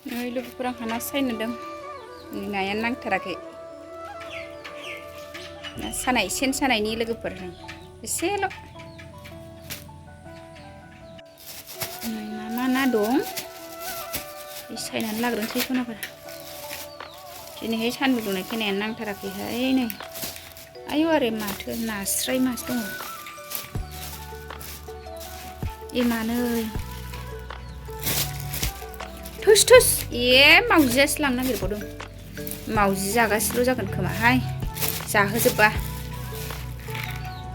नै लोगोफोर आंहा ना सायनो दों नाया नांथाराखै ना सानाय सेन सानायनि लोगोफोर एसेल' मा ना दं सायनानै लाग्रोनोसै सनाफोर दिनैहाय सानदुं दुंनायखाय नायानो नांथाराखैहाय नै आयौ आरो माथो नास्राय मासे दङ ए मानै थुस थुस मावजियासो लांनो नागिरबावदों मावजि जागासिल' जागोन खोमाहाय जाहोजोबबा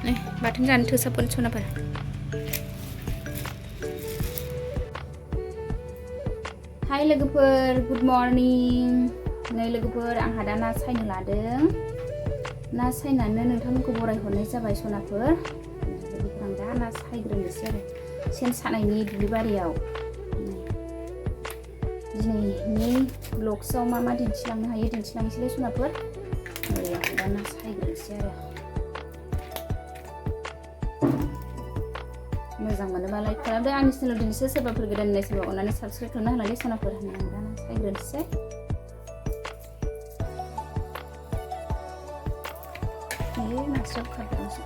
नै बाथोन जानो थोसाबगोन सनाफोर हाय लोगोफोर गुड मर्निं नै लोगोफोर आंहा दा ना सायनो लादों ना सायनानै नोंथांमोनखौ बरायहरनाय जाबाय सनाफोर लोगोफोर आं दा ना सायग्रोनोसै आरो सेन सानायनि दुब्लिबारियाव दिनैनि ब्लग्सआव मा मा दिन्थिलांनो हायो दिन्थिलांनोसैलाय सनाफोर आं दा ना सायग्रोनोसै आरो मोजां मोनोबा लाइक खालामदो आंनि चेनेल दिनैसो सोरबाफोर गोदान नायसोबा अननानै साबस्क्राइब खालामना होनानै सनाफोर होननानै दा ना सायग्रोनोसै नास्राय खारदोंसो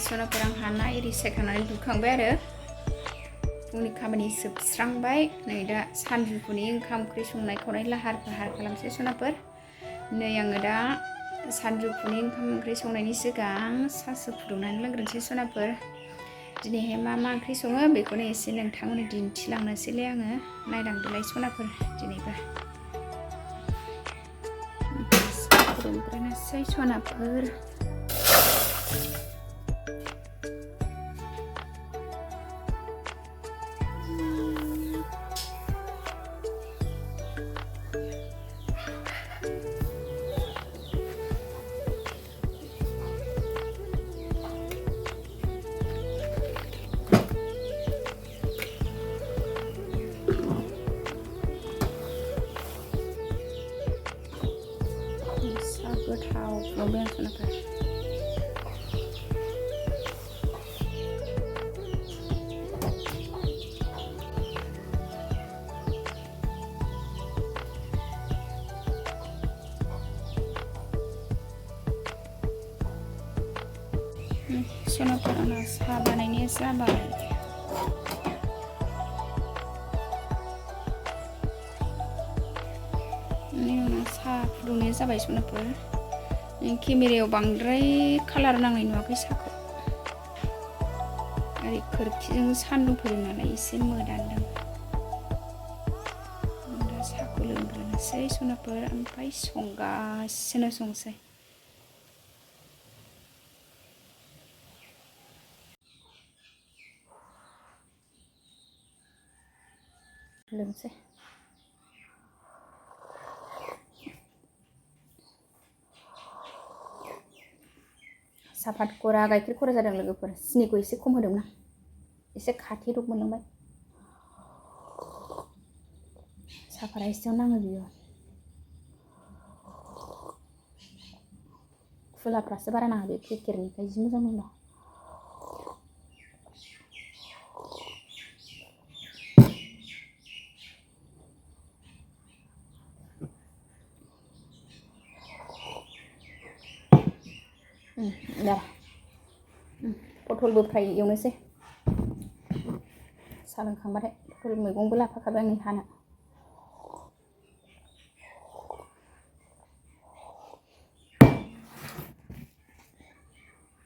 सनाफोर आंहा ना एरि सायखांनानै दुखांबाय आरो फुंनि खामानि जोबस्रांबाय नै दा सानजौफुनि ओंखाम ओंख्रि संनाय खावनाय लाहार फाहार खालामसै सनाफोर नै आङो दा सानजौफुनि ओंखाम ओंख्रि संनायनि सिगां साहासो फुदुंनानै लोंग्रोनोसै सनाफोर दिनैहाय मा मा ओंख्रि सङो बेखौनो एसे नोंथांमोननो दिन्थिलांनोसैलाय आङो नायलांदोलाय सनाफोर दिनैबो साहा फुदुंग्रोनोसै सनाफोर गोथाव फुदुंबाय आं सनाफोर सनाफोर आंना साहा बानायनाया जाबाय साहा फुदुंनाया जाबाय सनाफोर केमेरायाव बांद्राय कालार नांनाय नुवाखै साहाखौ ओरै खोरखिजों सान्दुं फैदों नालाय एसे मोदानदों दा साहाखौ लोंग्रोनोसै सनाफोर ओमफ्राय संगासिनो संसै लोंसै सापात खरा गाइखेर खरा जादों लोगोफोर सिनिखौ एसे खम होदोंमोन आं एसे खाथेदब मोनलांबाय सापाता एसेयाव नाङो बियो खुलाफ्रासो बारा नाङा बे पेकेटनिफ्राय जि मोजां मोनला पटलबो फ्राय एवनोसै साहा लोंखांबाथाय पटल मैगंबो लाफाखाबाय आंनि हाना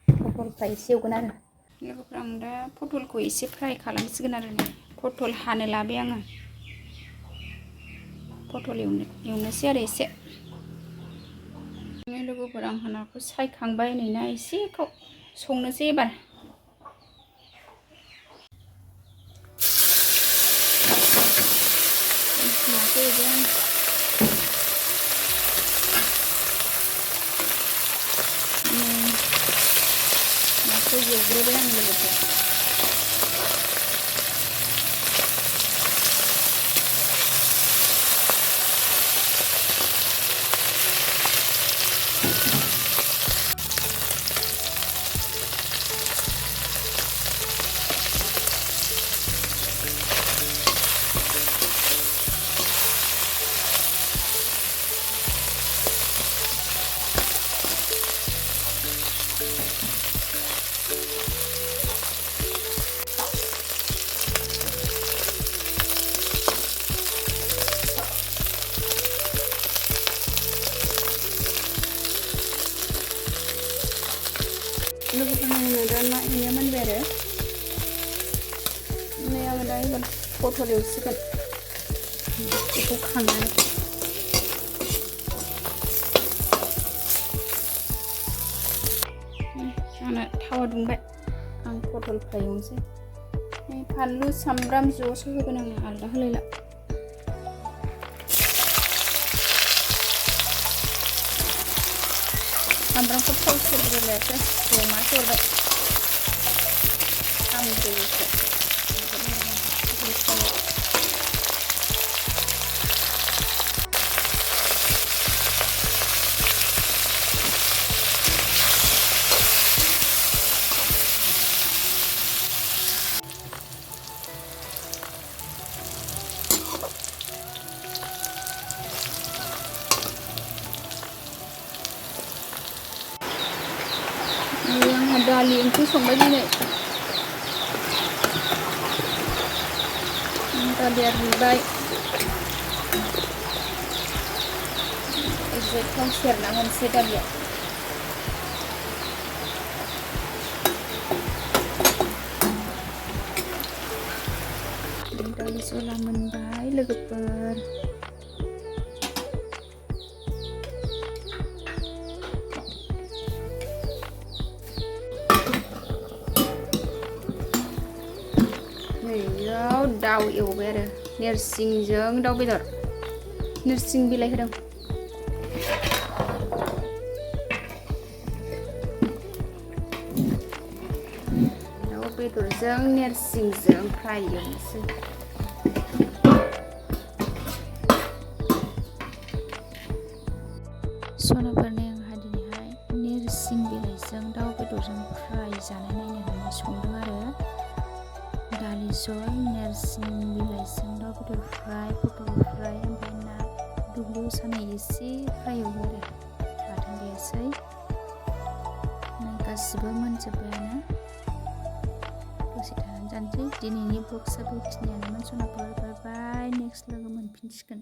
पटल फ्राय एसे एवगोन आरो लोगोफोर आं दा पटलखौ एसे फ्राय खालामसिगोन आरो पटल हानो लाबाय आङो पटल एवनोसै आरो एसे लोगोफोर आंहा नाखौ सायखांबाय नै ना एसेखौ संनोसै एबार नाखौ एवबाय आं नाखौ एवग्रोबाय आं लोगोफोर आरो नै आङो दा एबार पटल एवसिगोन बेखौ खांनानै आंना थावा दुंबाय आं पटल फ्राय एवनोसै फानलु सामब्राम ज'सो होगोन आङो आलदा होलायला सामब्रामखौ थाव सेरग्रोलायासै एवमासो हरबाय साम'खौ एसे आंहा दालि ओंख्रि संबाय दिनै दालिया रुइबाय एसे थाव सेरना होनोसै दालिया दालि जला मोनबाय लोगोफोर दाउ एवबाय आरो नोरसिंजों दाउ बेदर नोरसिं बिलाइ होदों दाउ बेदरजों नोरसिंजों फ्राय एवनोसै सनाफोरनि आंहा दिनैहाय नोरसिं बिलाइजों दाउ बेदरजों फ्राय जानाय नायनो होननानै संदों आरो दालि जल नोरसिं बिलाइजों दाउ बेदर फ्राय पटल फ्राय ओमफ्राय ना दुब्लियाव सानाय एसे फ्राय एवो आरो बाथोन देयासै गासिबो मोनजोब्बायानो दसे थानानै जानोसै दिनैनि ब्लग्सआ बेखिनियानोमोन सनाफोर बाय बाय नेक्स्ट लोगो मोनफिनसिगोन